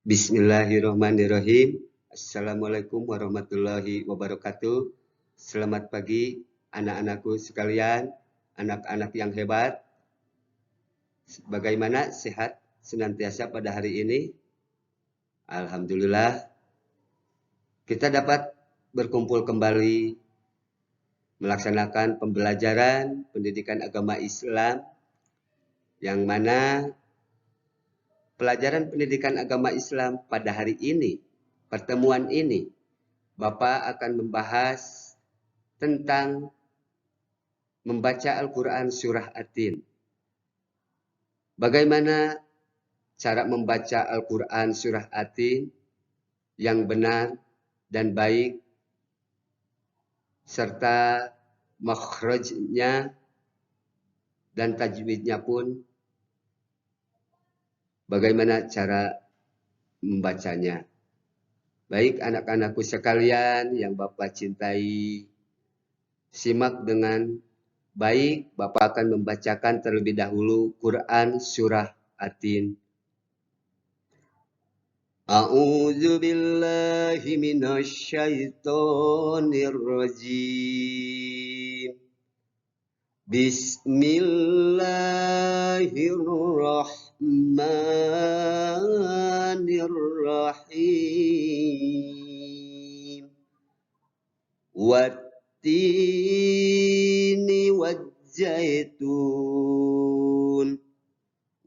Bismillahirrahmanirrahim. Assalamualaikum warahmatullahi wabarakatuh. Selamat pagi anak-anakku sekalian, anak-anak yang hebat. Bagaimana sehat senantiasa pada hari ini? Alhamdulillah, kita dapat berkumpul kembali melaksanakan pembelajaran pendidikan agama Islam, yang mana pelajaran pendidikan agama Islam pada hari ini, pertemuan ini, Bapak akan membahas tentang membaca Al-Quran Surah At-Tin. Bagaimana cara membaca Al-Quran Surah At-Tin yang benar dan baik, serta makhrajnya dan tajwidnya pun bagaimana cara membacanya. Baik anak-anakku sekalian yang Bapak cintai, simak dengan baik. Bapak akan membacakan terlebih dahulu Quran Surah At-Tin. A'udzu billahi minasy syaithanir rajim. Bismillahirrahmanirrahim. Wattini wazzaitun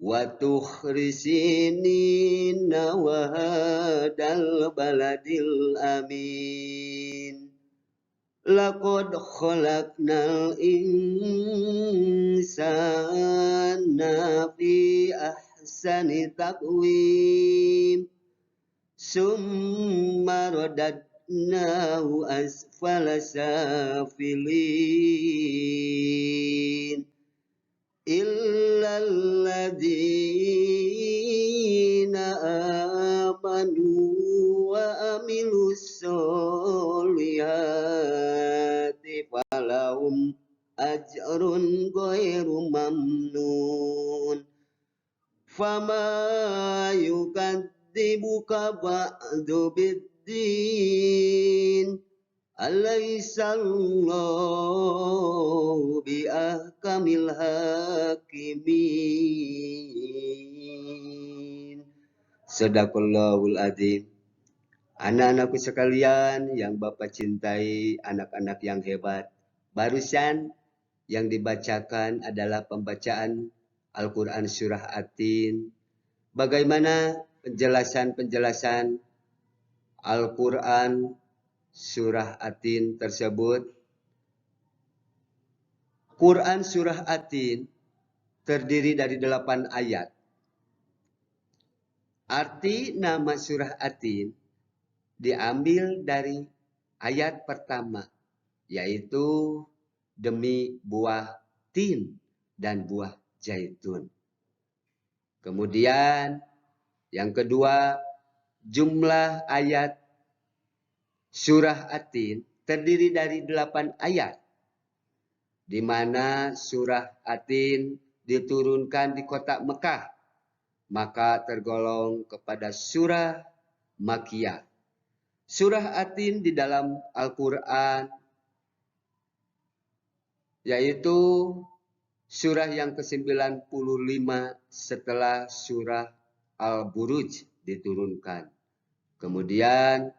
wa tukhrisinina wa hadal baladil amin. Laqad khalaqnal insana fi ahsani taqwim. Summa radadnahu asfala safilin. Illal ladzina amanu wa amilus solihati falahum ajrun ghairu mamnun. Fama yukadzibuka ba'du biddin. Alaihissallahu biahkamil hakimin. Sadaqallahul adzim. Anak-anakku sekalian yang Bapak cintai, anak-anak yang hebat. Barusan yang dibacakan adalah pembacaan Al-Quran Surah At-Tin. Bagaimana penjelasan-penjelasan Al-Quran Surah At-Tin tersebut? Quran Surah At-Tin terdiri dari 8 ayat. Arti nama Surah At-Tin diambil dari ayat pertama, yaitu demi buah tin dan buah zaitun. Kemudian yang kedua, jumlah ayat Surah At-Tin terdiri dari 8 ayat, di mana Surah At-Tin diturunkan di kota Mekah, maka tergolong kepada surah Makkiyah. Surah At-Tin di dalam Al-Quran yaitu surah yang ke-95 setelah surah Al-Buruj diturunkan. Kemudian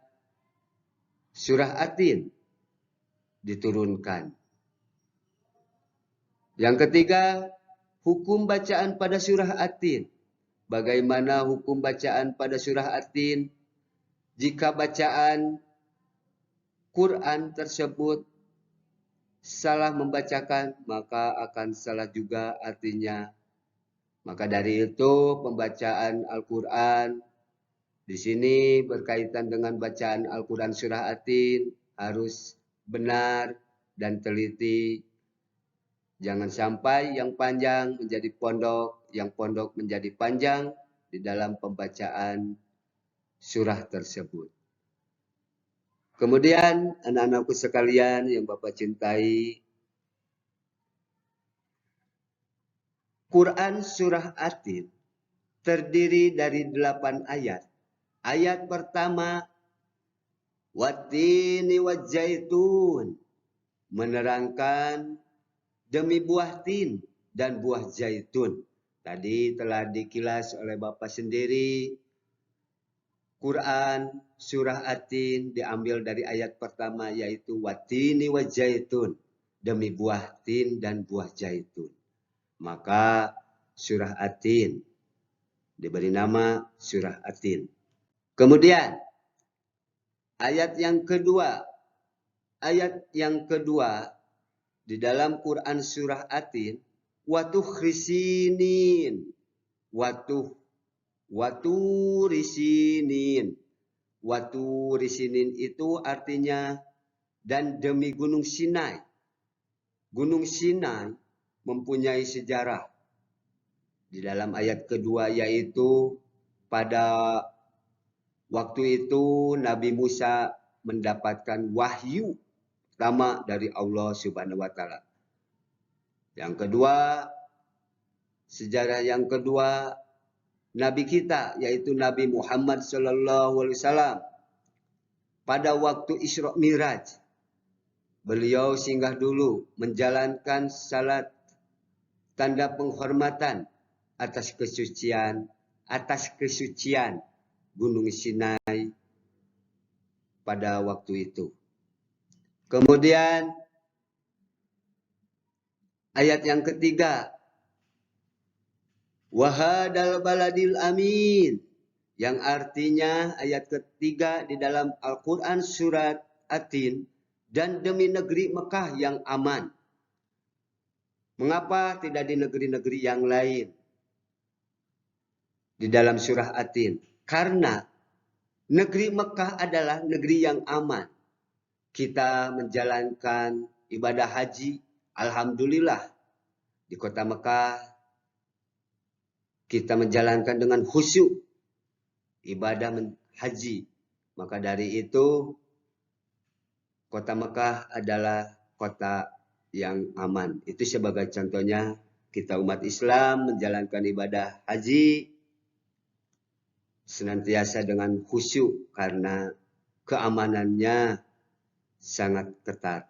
Surah At-Tin diturunkan. Yang ketiga, hukum bacaan pada Surah At-Tin. Bagaimana hukum bacaan pada Surah At-Tin? Jika bacaan Quran tersebut salah membacakan, maka akan salah juga artinya. Maka dari itu pembacaan Al-Quran di sini berkaitan dengan bacaan Al-Quran Surah At-Tin harus benar dan teliti. Jangan sampai yang panjang menjadi pondok, yang pondok menjadi panjang di dalam pembacaan surah tersebut. Kemudian anak-anakku sekalian yang Bapak cintai, Quran Surah At-Tin terdiri dari 8 ayat. Ayat pertama, wattini wajzaitun, menerangkan demi buah tin dan buah zaitun. Tadi telah dikilas oleh Bapak sendiri. Quran surah At-Tin diambil dari ayat pertama yaitu wattini wajzaitun, demi buah tin dan buah zaitun. Maka surah At-Tin diberi nama surah At-Tin. Kemudian ayat yang kedua di dalam Quran surah At-Tin, watukhrisinin, waturisinin. Waturisinin itu artinya dan demi Gunung Sinai. Gunung Sinai mempunyai sejarah. Di dalam ayat kedua yaitu pada waktu itu Nabi Musa mendapatkan wahyu pertama dari Allah Subhanahu wa taala. Yang kedua, sejarah yang kedua, Nabi kita yaitu Nabi Muhammad sallallahu alaihi wasallam pada waktu Isra Miraj, beliau singgah dulu menjalankan salat tanda penghormatan atas kesucian Gunung Sinai pada waktu itu. Kemudian ayat yang ketiga, wahadal baladil amin, yang artinya ayat ketiga di dalam Al-Quran surat At-Tin, dan demi negeri Mekah yang aman. Mengapa tidak di negeri-negeri yang lain di dalam surah At-Tin? Karena negeri Mekah adalah negeri yang aman. Kita menjalankan ibadah haji, alhamdulillah di kota Mekah kita menjalankan dengan khusyuk ibadah haji. Maka dari itu kota Mekah adalah kota yang aman. Itu sebagai contohnya kita umat Islam menjalankan ibadah haji senantiasa dengan khusyuk karena keamanannya sangat ketat.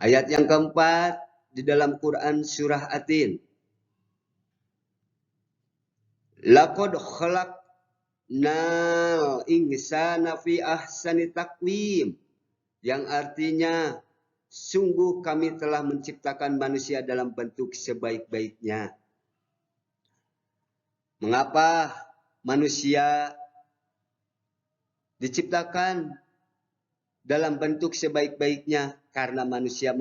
Ayat yang keempat di dalam Quran surah At-Tin. Laqad khalaqnal insana fi ahsani taqwim, yang artinya sungguh kami telah menciptakan manusia dalam bentuk sebaik-baiknya. Mengapa manusia diciptakan dalam bentuk sebaik-baiknya? Karena manusia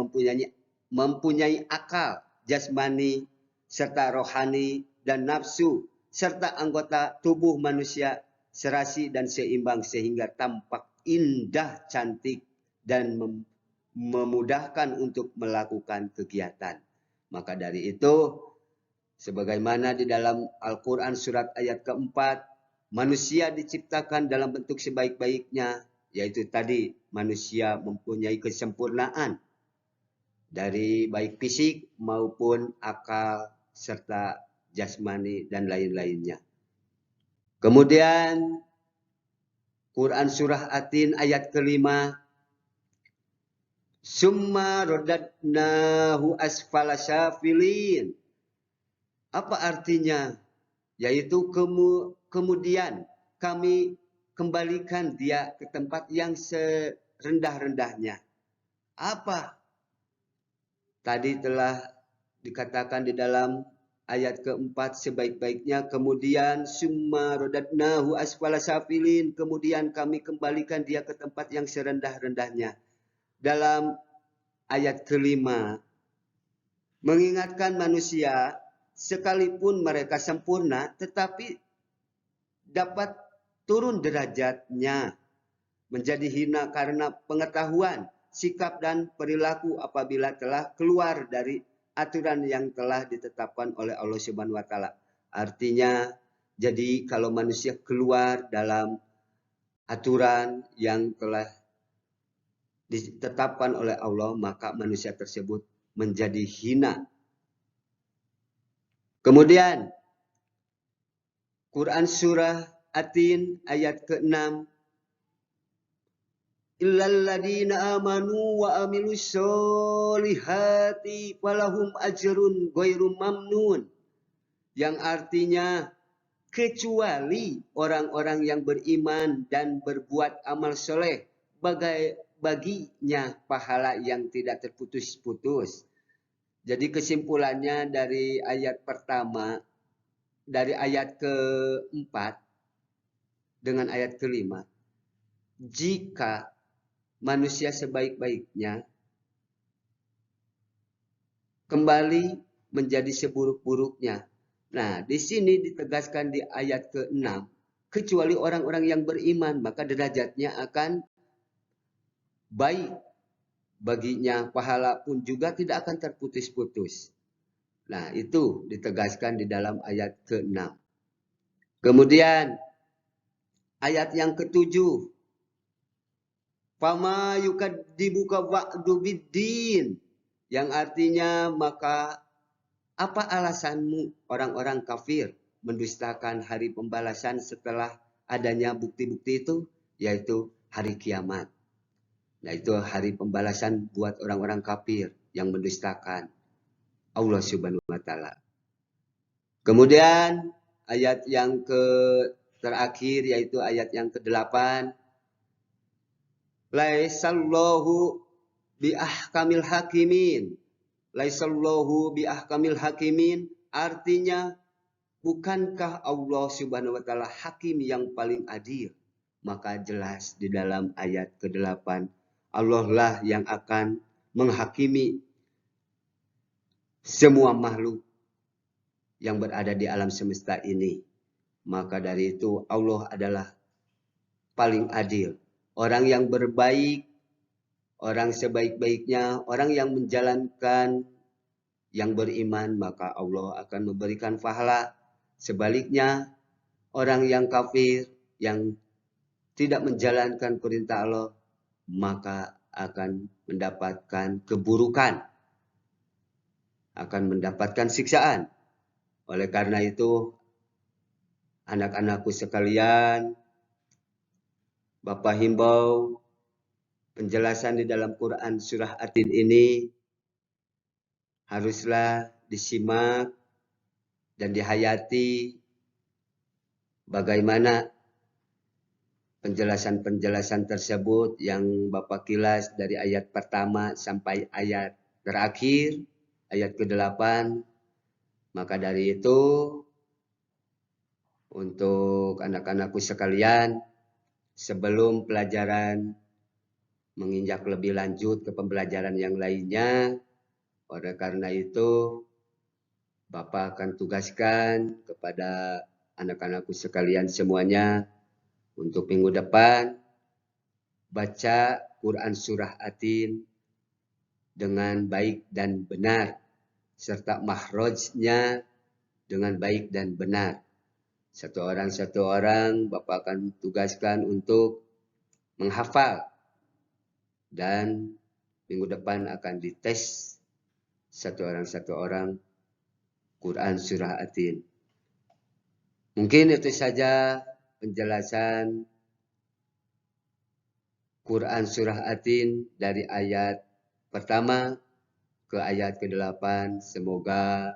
mempunyai akal jasmani serta rohani dan nafsu serta anggota tubuh manusia serasi dan seimbang sehingga tampak indah, cantik dan memudahkan untuk melakukan kegiatan. Maka dari itu, sebagaimana di dalam Al-Quran surat ayat keempat, manusia diciptakan dalam bentuk sebaik-baiknya, yaitu tadi manusia mempunyai kesempurnaan dari baik fisik maupun akal serta jasmani dan lain-lainnya. Kemudian Quran surah At-Tin ayat kelima, summa radadnahu asfala safilin. Apa artinya? Yaitu kemudian kami kembalikan dia ke tempat yang serendah-rendahnya. Apa? Tadi telah dikatakan di dalam ayat keempat sebaik-baiknya, kemudian summa radadnahu asfala safilin, kemudian kami kembalikan dia ke tempat yang serendah-rendahnya. Dalam ayat kelima mengingatkan manusia sekalipun mereka sempurna tetapi dapat turun derajatnya menjadi hina karena pengetahuan, sikap dan perilaku apabila telah keluar dari aturan yang telah ditetapkan oleh Allah Subhanahu wa taala. Artinya, jadi kalau manusia keluar dalam aturan yang telah ditetapkan oleh Allah, maka manusia tersebut menjadi hina. Kemudian Quran surah Atin ayat ke-6. Illal ladina amanu wa amilus solihati falahum ajrun ghairu mamnun. Yang artinya kecuali orang-orang yang beriman dan berbuat amal soleh, baginya pahala yang tidak terputus-putus. Jadi kesimpulannya dari ayat pertama, dari ayat keempat dengan ayat kelima, jika manusia sebaik-baiknya kembali menjadi seburuk-buruknya. Nah, di sini ditegaskan di ayat ke-6, kecuali orang-orang yang beriman, maka derajatnya akan baik. Baginya pahala pun juga tidak akan terputus-putus. Nah, itu ditegaskan di dalam ayat ke-6. Kemudian, ayat yang ke-7. Fama yukadzibuka ba'du biddin. Yang artinya, maka apa alasanmu orang-orang kafir mendustakan hari pembalasan setelah adanya bukti-bukti itu? Yaitu hari kiamat. Nah, itu hari pembalasan buat orang-orang kafir yang mendustakan Allah Subhanahu wa taala. Kemudian ayat yang terakhir yaitu ayat yang ke-8. Laisallahu biahkamil hakimin. Laisallahu biahkamil hakimin artinya bukankah Allah Subhanahu wa taala hakim yang paling adil? Maka jelas di dalam ayat ke-8 Allah lah yang akan menghakimi semua makhluk yang berada di alam semesta ini. Maka dari itu Allah adalah paling adil. Orang yang berbaik, orang sebaik-baiknya, orang yang menjalankan yang beriman, maka Allah akan memberikan pahala. Sebaliknya, orang yang kafir, yang tidak menjalankan perintah Allah, maka akan mendapatkan keburukan, akan mendapatkan siksaan. Oleh karena itu, anak-anakku sekalian, Bapak himbau, penjelasan di dalam Quran surah Atin ini haruslah disimak dan dihayati bagaimana penjelasan-penjelasan tersebut yang Bapak kilas dari ayat pertama sampai ayat terakhir, ayat ke-8. Maka dari itu, untuk anak-anakku sekalian, sebelum pelajaran menginjak lebih lanjut ke pembelajaran yang lainnya, oleh karena itu Bapak akan tugaskan kepada anak-anakku sekalian semuanya untuk minggu depan baca Quran surah Atin dengan baik dan benar serta makhrajnya dengan baik dan benar. Satu orang Bapak akan tugaskan untuk menghafal dan minggu depan akan dites satu orang Quran surah Atin. Mungkin itu saja penjelasan Quran surah Atin dari ayat pertama ke ayat ke-8. Semoga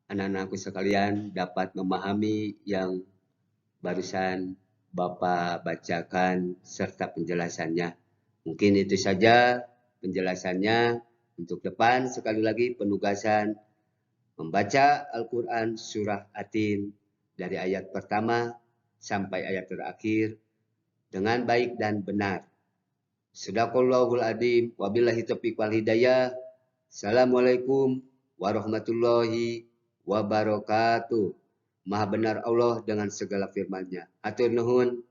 anak-anakku sekalian dapat memahami yang barusan Bapak bacakan serta penjelasannya. Mungkin itu saja penjelasannya. Untuk depan sekali lagi penugasan membaca Al-Quran surah Atin dari ayat pertama sampai ayat terakhir dengan baik dan benar. Sadaqallahul adzim, wabillahi taufiq wal hidayah. Assalamualaikum warahmatullahi wabarakatuh. Maha benar Allah dengan segala firman-Nya. Atur nuhun.